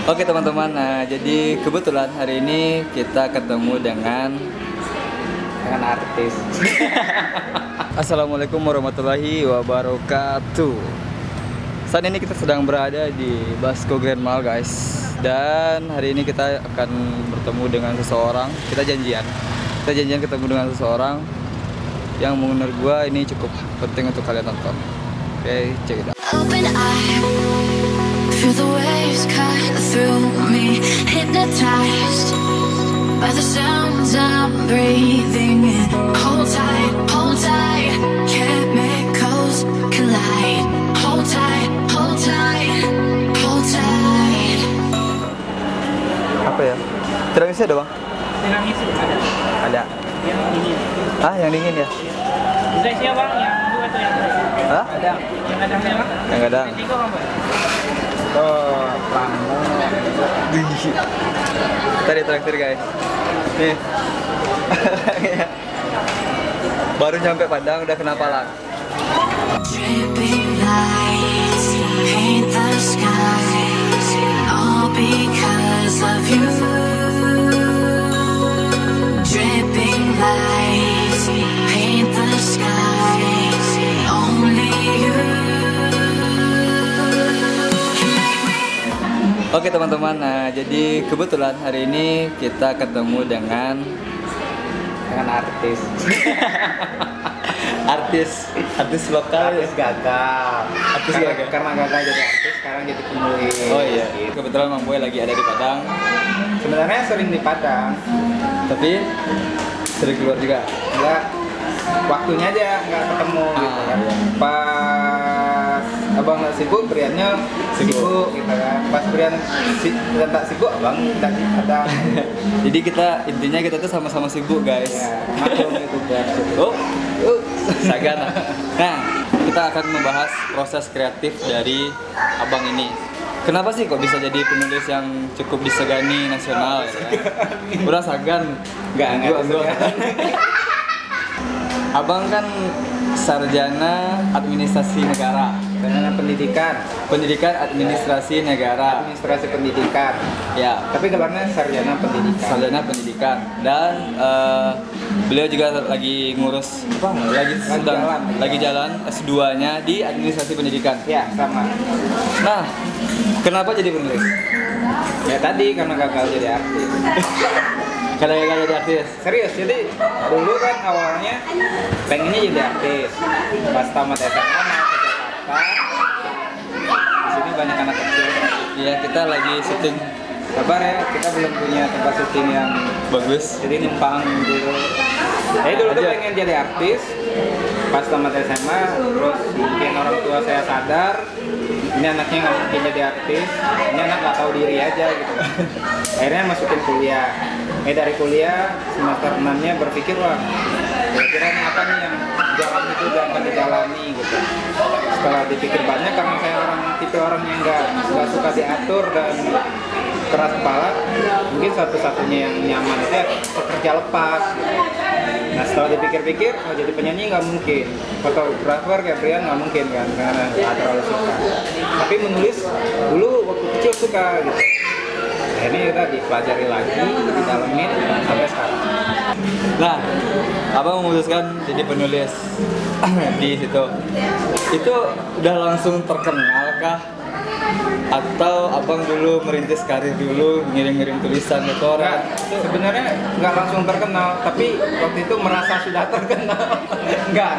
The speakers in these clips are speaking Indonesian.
Oke teman-teman, nah jadi kebetulan hari ini kita ketemu dengan artis. Assalamualaikum warahmatullahi wabarakatuh. Saat ini kita sedang berada di Basco Grand Mall guys. Dan hari ini kita akan bertemu dengan seseorang. Kita janjian ketemu dengan seseorang yang menurut gua ini cukup penting untuk kalian tonton. Oke, check it out. Open eye, feel the waves cut through me, hypnotized by the sounds I'm breathing in. Hold tight, chemicals collide. Hold tight, hold tight, hold tight. Apa ya? Tiramisu ada bang? Tiramisu ada. Ada. Yang dingin. Ah, yang dingin ya? Guysnya bang, yang dua tuh yang Hah? ada. Yang kadangnya bang? Yang kadang. Yang tiga bang. Oh, Pangmo. Kita ditraktir guys. Nih. Baru nyampe Padang udah kena palak. Dripping lights paint the skies, all because of you. Dripping lights paint the skies, only you. Oke teman-teman, nah jadi kebetulan hari ini kita ketemu dengan artis. artis lokal. Artis gagal. Karena gagal jadi artis, sekarang jadi penulis. Oh iya. Gitu. Kebetulan Mang Boy lagi ada di Padang, Sebenarnya sering di Padang, tapi sering keluar juga. enggak waktunya aja nggak ketemu gitu kan. Iya. Pas abang nggak sibuk, Briannya sibuk gitu kan. Pas Brian tak sibuk, abang nggak ada. Jadi intinya kita tuh sama-sama sibuk guys. Ya, maklum itu biar Oh, sagana. Nah, kita akan membahas proses kreatif dari abang ini. Kenapa sih kok bisa jadi penulis yang cukup disegani nasional ya? Udah sagan. nggak Gua. Abang kan sarjana administrasi negara. dengan pendidikan, Administrasi negara. administrasi pendidikan. Ya, Tapi gelarnya sarjana pendidikan. sarjana pendidikan. Dan beliau juga lagi ngurus lagi jalan S2-nya di administrasi pendidikan. Ya, sama. Nah, kenapa jadi penulis? Ya tadi karena gagal jadi artis. Karena gagal jadi artis. Serius, jadi dulu kan awalnya pengennya jadi artis. Pas tamat SMA mau ke Jakarta. Di sini banyak anak kecil. Iya, kita lagi syuting Sabar ya, kita belum punya tempat syuting yang bagus. jadi numpang dulu. Jadi dulu tuh Aja. pengen jadi artis. Pas tamat SMA, terus mungkin orang tua saya sadar ini anaknya nggak mungkin jadi artis, ini anak nggak tahu diri aja gitu. Akhirnya masukin kuliah. Dari kuliah semester 6-nya berpikir, wah kira-kira ini apa nih yang jalan itu udah akan dijalani gitu. Setelah dipikir banyak, karena saya tipe orang yang nggak suka diatur dan keras kepala, mungkin satu-satunya yang nyaman itu ya pekerja lepas gitu. Nah setelah dipikir-pikir, oh jadi penyanyi nggak mungkin, fotografer kayak Brian nggak mungkin kan, karena nggak terlalu suka. Tapi menulis dulu waktu kecil suka gitu. Ini kita dipelajari lagi, didalemin sampai sekarang. Nah, abang memutuskan jadi penulis di situ. Itu udah langsung terkenal kah? Atau abang dulu merintis karir dulu, ngirim-ngirim tulisan ke orang? Sebenarnya nggak langsung terkenal, tapi waktu itu merasa sudah terkenal. Enggak.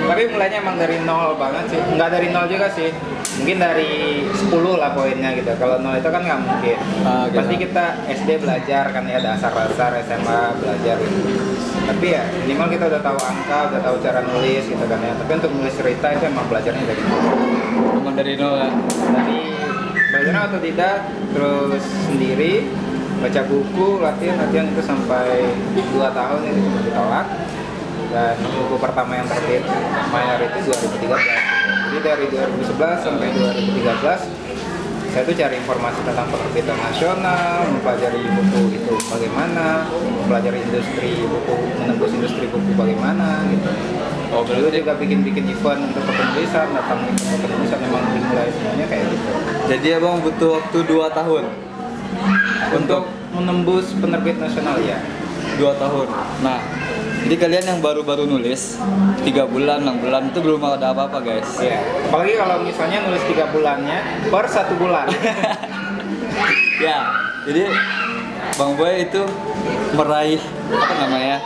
Tapi mulainya emang dari nol banget sih. Nggak dari nol juga sih. Mungkin dari 10 lah poinnya gitu. Kalau nol itu kan nggak mungkin. Gitu. Pasti kita SD belajar kan ya, dasar-dasar, SMA belajar gitu. Tapi ya minimal kita udah tahu angka, udah tahu cara nulis gitu kan ya. Tapi untuk nulis cerita itu emang belajarnya dari nol. Emang dari nol ya? Dari belajarnya otodidak, terus sendiri, baca buku, latihan itu sampai 2 tahun itu cuma ditolak. Dan buku pertama yang terbit mayor itu 2013. Jadi dari 2011 sampai 2013 saya tuh cari informasi tentang penerbitan nasional, mempelajari buku itu bagaimana, mempelajari industri buku, menembus industri buku bagaimana gitu. Oh, dulu juga bikin event untuk kepenulisan, datang ke penulisan, memang dimulai semuanya kayak gitu. Jadi abang butuh waktu 2 tahun untuk menembus penerbit nasional ya. 2 tahun. Nah, jadi kalian yang baru-baru nulis 3 bulan, 6 bulan itu belum ada apa-apa guys. Iya. Apalagi kalau misalnya nulis 3 bulannya per 1 bulan. Ya, jadi Bang Boy itu meraih apa namanya?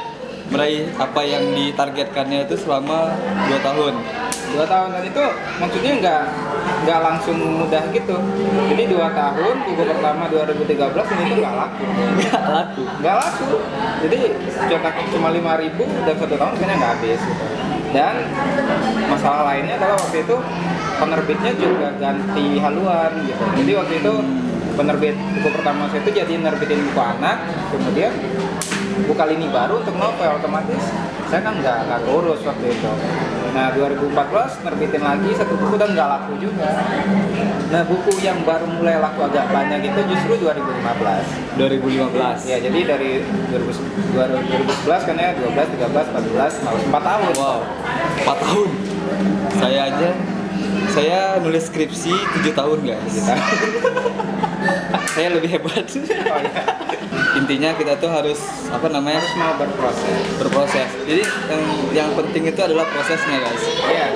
Meraih apa yang ditargetkannya itu selama 2 tahun. 2 tahun dan itu maksudnya nggak langsung mudah gitu. Jadi 2 tahun, buku pertama 2013 ini tuh nggak laku. Nggak laku. Jadi cetak cuma 5.000 dan 1 tahun kayaknya nggak habis gitu. Dan masalah lainnya adalah waktu itu penerbitnya juga ganti haluan gitu. Jadi waktu itu penerbit buku pertama saya itu jadi nerbitin buku anak, kemudian buka lini baru untuk novel, otomatis saya kan nggak urus waktu itu. Nah 2014 nerbitin lagi 1 buku dan nggak laku juga. Nah buku yang baru mulai laku agak banyak itu justru 2015. 2015. Ya jadi dari 2011 kan ya 12, 13, 14, 4 tahun. Wow, 4 tahun. Saya nulis skripsi 7 tahun guys. Saya lebih hebat. Oh, iya. Intinya kita tuh harus apa namanya? Harus mau berproses. Jadi yang penting itu adalah prosesnya guys. Iya.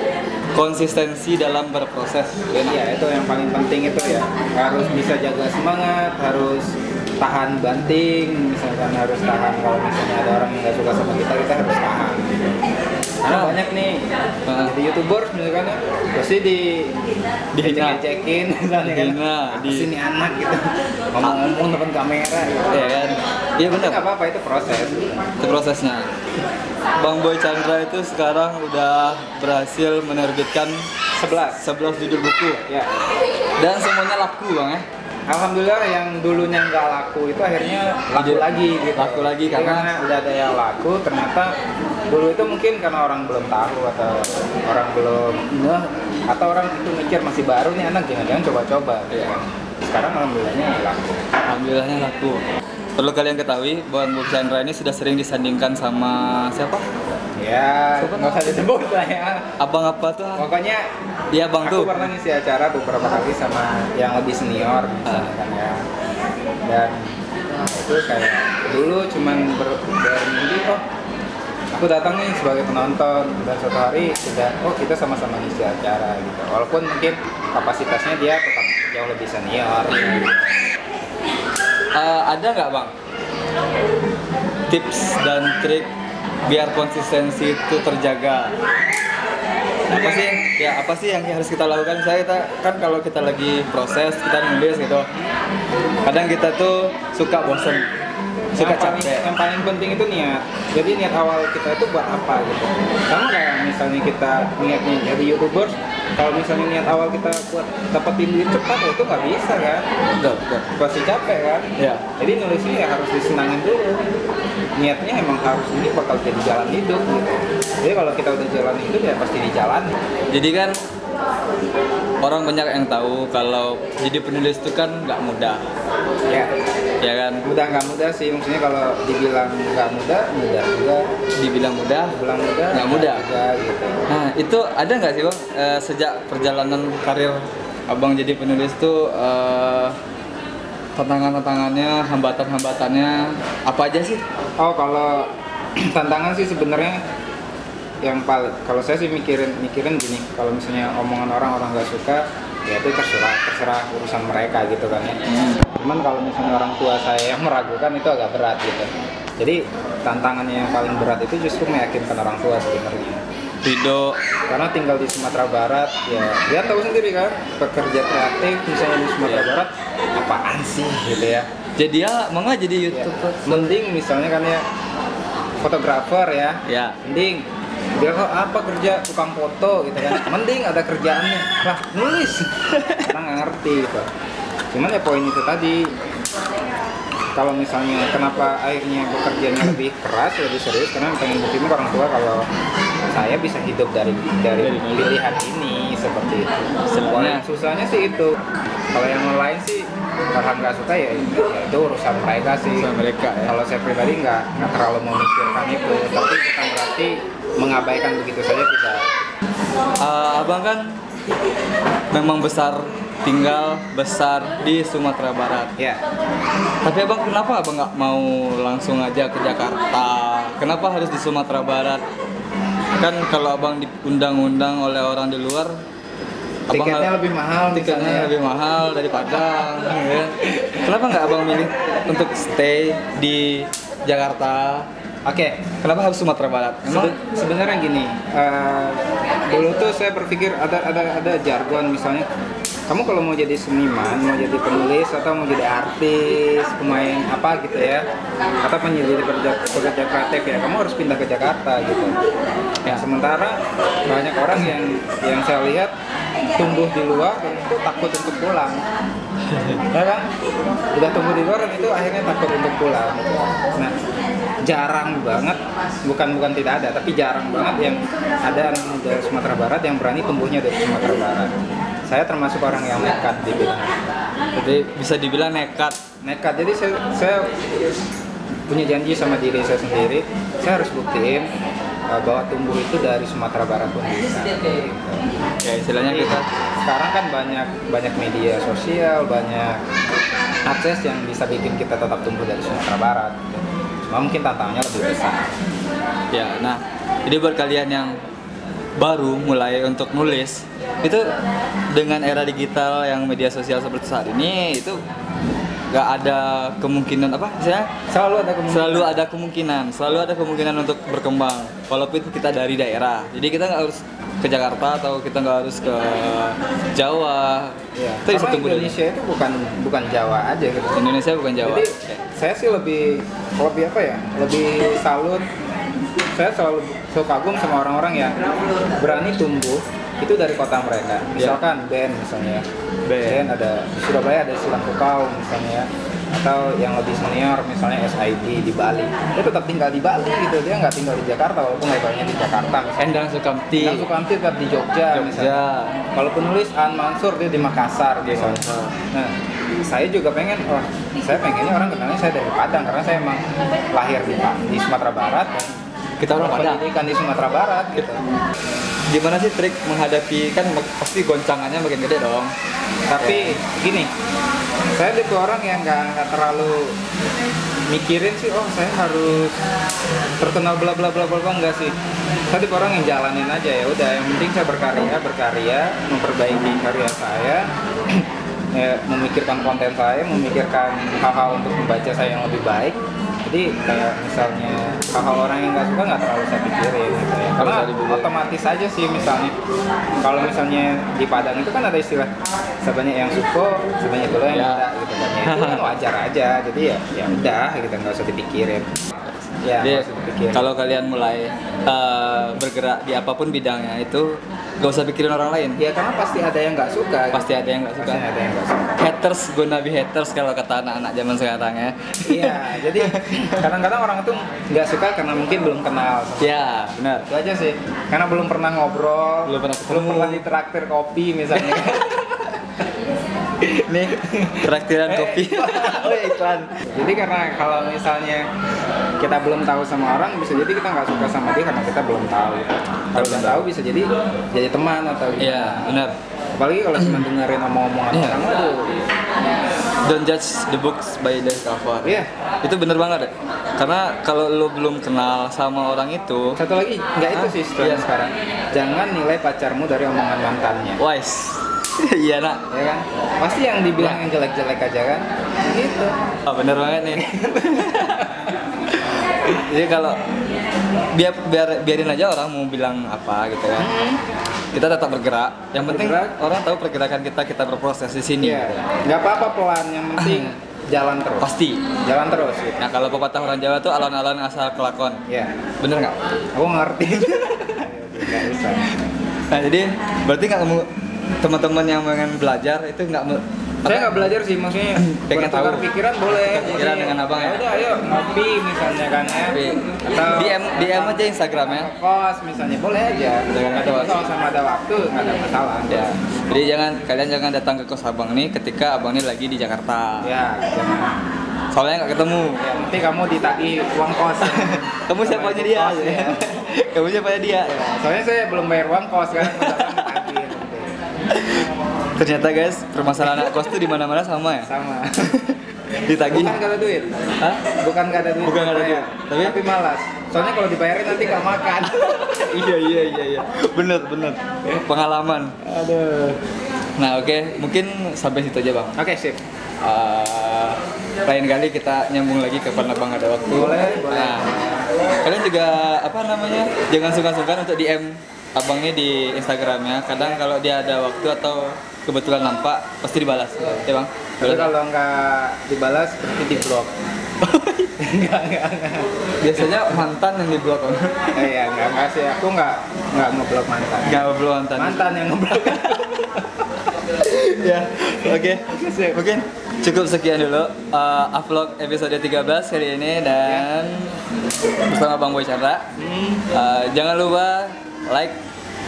Konsistensi dalam berproses. Iya itu yang paling penting itu ya. Harus bisa jaga semangat, harus tahan banting, misalkan harus tahan kalau misalnya ada orang yang nggak suka sama kita harus tahan. Karena banyak nih di YouTubers misalkan ya, pasti dicek-cekin misalnya kan. Di sini anak gitu. Ngomong-ngomong depan kamera gitu. Iya kan? Iya benar. Enggak apa-apa itu proses. Itu prosesnya. Bang Boy Chandra itu sekarang udah berhasil menerbitkan 11 judul buku. Ya. Dan semuanya laku Bang ya. Alhamdulillah yang dulunya nggak laku itu akhirnya laku lagi gitu. Laku lagi karena udah ada yang laku, ternyata dulu itu mungkin karena orang belum tahu atau orang belum ngeh atau orang itu mikir masih baru nih anak, jangan-jangan coba-coba gitu kan. Sekarang alhamdulillahnya laku. Alhamdulillahnya laku. Perlu kalian ketahui Bang Boy Chandra ini sudah sering disandingkan sama siapa? Ya, nggak usah disebut lah ya. Abang apa tuh? Pokoknya iya Bang aku tuh. pernah ngisi acara beberapa kali sama yang lebih senior misalnya kan ya. Dan itu kayak dulu cuman bermimpi aku datang nih sebagai penonton dan suatu hari sudah kita sama-sama ngisi acara gitu. Walaupun mungkin kapasitasnya dia tetap jauh lebih senior gitu. Ada nggak Bang tips dan trik biar konsistensi itu terjaga? Apa sih yang harus kita lakukan? Kita kan kalau kita lagi proses, kita nulis gitu, kadang kita tuh suka bosen, suka capek. Yang paling penting itu niat. Jadi niat awal kita itu buat apa gitu. Sama kayak misalnya kita niatnya jadi YouTubers, kalau misalnya niat awal kita buat dapetin duit cepat, itu nggak bisa kan? Betul. Pasti capek kan? Ya. Jadi nulisnya ya harus disenangin dulu. Niatnya emang harus ini bakal jadi jalan hidup gitu. Jadi kalau kita udah jalan hidup ya pasti dijalani. Jadi kan orang banyak yang tahu kalau jadi penulis itu kan nggak mudah. Ya kan? Mudah nggak mudah sih, maksudnya kalau dibilang nggak mudah juga. Dibilang mudah, nggak mudah. Juga, gitu. Nah itu ada nggak sih Bang sejak perjalanan karir Abang jadi penulis tuh tantangannya, hambatan-hambatannya apa aja sih? Oh kalau tantangan sih sebenarnya yang paling, kalau saya sih mikirin gini, kalau misalnya omongan orang nggak suka, ya itu terserah urusan mereka gitu kan ya. Cuman kalau misalnya orang tua saya yang meragukan itu agak berat gitu. Jadi tantangannya yang paling berat itu justru meyakinkan orang tua sebenarnya. Ridho, karena tinggal di Sumatera Barat ya tahu sendiri kan, pekerja kreatif misalnya di Sumatera Barat apaan sih gitu ya. Jadi ya mau nggak jadi YouTuber? Mending misalnya kan ya fotografer ya. Mending dia apa kerja tukang foto gitu kan. Mending ada kerjaannya. Lah nulis. Karena nggak ngerti gitu. Cuman ya poin itu tadi. Kalau misalnya kenapa akhirnya bekerjanya lebih keras, lebih serius, karena pengen buktiin ke orang tua kalau saya bisa hidup dari pilihan ini seperti itu. Sebenarnya susahnya sih itu. Kalau yang lain sih karena nggak suka ya itu urusan mereka sih. Ya. Kalau saya pribadi nggak terlalu memikirkan itu, tapi bukan berarti mengabaikan begitu saja tidak. Abang kan memang besar tinggal besar di Sumatera Barat. Ya. Tapi abang kenapa abang nggak mau langsung aja ke Jakarta? Kenapa harus di Sumatera Barat? Kan kalau abang diundang-undang oleh orang di luar, Tiketnya lebih mahal tiketnya misalnya. lebih mahal dari Padang. Ya. Kenapa nggak abang milih untuk stay di Jakarta? Oke. Kenapa harus Sumatera Barat? Emang Sebenarnya gini, dulu tuh saya berpikir ada jargon misalnya, kamu kalau mau jadi seniman, mau jadi penulis atau mau jadi artis, pemain apa gitu ya, atau penyelidik pekerja kreatif ya, kamu harus pindah ke Jakarta gitu. Ya, sementara banyak orang yang saya lihat tumbuh di luar dan itu takut untuk pulang. Ya kan? Udah tumbuh di luar dan itu akhirnya takut untuk pulang. Nah, jarang banget, bukan tidak ada, tapi jarang banget yang ada anak muda Sumatera Barat yang berani tumbuhnya dari Sumatera Barat. Saya termasuk orang yang nekat dibilang. jadi bisa dibilang nekat. Nekat. Jadi saya punya janji sama diri saya sendiri, saya harus buktiin bahwa tumbuh itu dari Sumatera Barat pun bisa. Gitu. Ya istilahnya kita Sekarang kan banyak media sosial, banyak akses yang bisa bikin kita tetap tumbuh dari Sumatera Barat. Cuma mungkin tantangannya lebih besar. ya. Nah, jadi buat kalian yang baru mulai untuk nulis, itu dengan era digital yang media sosial seperti saat ini itu nggak ada kemungkinan apa misalnya selalu ada kemungkinan untuk berkembang walaupun kita dari daerah. Jadi kita nggak harus ke Jakarta atau kita nggak harus ke Jawa. Ya, Kita bisa karena tumbuh dari Indonesia itu bukan Jawa aja gitu. Indonesia bukan Jawa. Jadi saya sih lebih apa ya? Lebih salut. Saya selalu kagum sama orang-orang yang berani tumbuh itu dari kota mereka. Misalkan band misalnya. Band ada di Surabaya ada Silang Kukau misalnya ya. Atau yang lebih senior misalnya SID di Bali. Dia tetap tinggal di Bali gitu. Dia nggak tinggal di Jakarta walaupun levelnya di Jakarta misalnya. Endang Sukamti. Endang Sukamti tetap di Jogja misalnya. Kalau penulis An Mansur dia di Makassar misalnya. Nah, saya juga saya pengennya orang kenalnya saya dari Padang karena saya emang lahir di Sumatera Barat dan Kita orang Padang. pendidikan di Sumatera Barat gitu. Gimana sih trik menghadapi, kan pasti goncangannya makin gede dong. Tapi gini, saya tipe orang yang nggak terlalu mikirin sih, oh saya harus terkenal bla bla bla bla, enggak sih. Saya tipe orang yang jalanin aja ya udah, yang penting saya berkarya, memperbaiki karya saya. Ya, memikirkan konten saya, memikirkan hal-hal untuk membaca saya yang lebih baik. Jadi kayak misalnya hal-hal orang yang nggak suka nggak terlalu saya pikirin gitu ya. Karena otomatis aja sih misalnya kalau misalnya di Padang itu kan ada istilah sebanyak yang suka, sebanyak pula yang tidak gitu kan. Ya, itu kan wajar aja. Jadi ya udah gitu, nggak usah dipikirin. Ya, Jadi nggak usah dipikirin. kalau kalian mulai bergerak di apapun bidangnya itu gak usah pikirin orang lain. Ya karena pasti ada yang nggak suka. Pasti ada yang nggak suka. Pasti ada yang nggak suka. Haters gonna be haters kalau kata anak-anak zaman sekarang ya. Iya, jadi kadang-kadang orang itu nggak suka karena mungkin belum kenal. Ya, benar. Itu aja sih, karena belum pernah ngobrol, Belum pernah ketemu. belum pernah ditraktir kopi misalnya. Nih, traktiran kopi. Oh ya iklan. Jadi karena kalau misalnya kita belum tahu sama orang, bisa jadi kita nggak suka sama dia karena kita belum tahu. Kalau udah tahu bisa jadi teman atau gitu. Iya, benar. Apalagi kalau cuma dengerin omong-omongan Iya. orang, aduh. Don't judge the books by the cover. Iya. Itu bener banget ya. Karena kalau lo belum kenal sama orang itu, Satu lagi, nggak itu sih Iya. sekarang. Jangan nilai pacarmu dari omongan mantannya. wise. Iya nak. Ya kan? Pasti yang dibilang yang jelek-jelek aja kan? Gitu. Oh, bener banget nih. Jadi kalau biarin aja orang mau bilang apa gitu ya. Kita tetap bergerak. Yang penting Bergerak. orang tahu pergerakan kita berproses di sini. Iya. Gitu. Nggak apa-apa pelan, yang penting jalan terus. Pasti. Jalan terus. Gitu. Nah kalau pepatah orang Jawa tuh alon-alon asal kelakon. Ya. Bener nggak? Aku ngerti. Nggak bisa. Nah jadi berarti nggak mau teman-teman yang pengen belajar itu nggak mau. Saya nggak belajar sih, maksudnya Pengen bertukar tahu. pikiran boleh. Pikiran dengan abang ya? Udah, ayo ngopi misalnya kan ya. Atau DM aja Instagramnya. kos misalnya boleh aja. Jangan ada waktu. Kalau sama ada waktu nggak ada masalah. Ya. Jadi kalian jangan datang ke kos abang nih ketika abang ini lagi di Jakarta. Ya, jangan. Soalnya nggak ketemu. Ya, nanti kamu ditagih uang kos. Kamu siapanya dia? Kos, ya. Kamu siapanya dia? Soalnya saya belum bayar uang kos kan, ditagih. Ternyata guys, permasalahan anak kos tuh di mana-mana sama ya. Sama. Ditagih. Bukan gak ada duit. Hah? Bukan gak ada duit. Bukan gak ada bayar. duit. Tapi malas. Soalnya kalau dibayarin nanti gak makan. Iya. Bener. Pengalaman. Aduh. Nah oke, mungkin sampai situ aja bang. Oke, sip. Lain kali kita nyambung lagi kapan abang ada waktu. Boleh. Nah, kalian juga jangan sungkan-sungkan untuk DM abangnya di Instagramnya. Kadang kalau dia ada waktu atau kebetulan nampak pasti dibalas. Ya bang. Tapi kalau nggak dibalas berarti di blok. Enggak. Biasanya mantan yang diblok bang. Iya, enggak sih. Aku nggak ngeblok mantan. Nggak ngeblok mantan. Mantan yang ngeblok. Ya, oke. Mungkin cukup sekian dulu vlog episode 13 kali ini dan bersama Bang Boy Chandra. Jangan lupa like,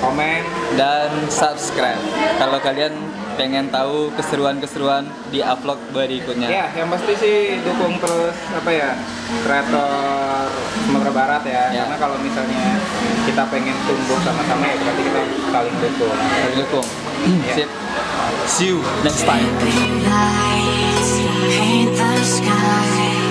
Komen. dan subscribe kalau kalian pengen tahu keseruan-keseruan di vlog berikutnya. Ya, yang pasti sih dukung terus kreator Sumatera Barat ya. Karena kalau misalnya kita pengen tumbuh sama-sama ya berarti kita saling dukung. Saling dukung. Sip. See you next time. Lights paint the sky.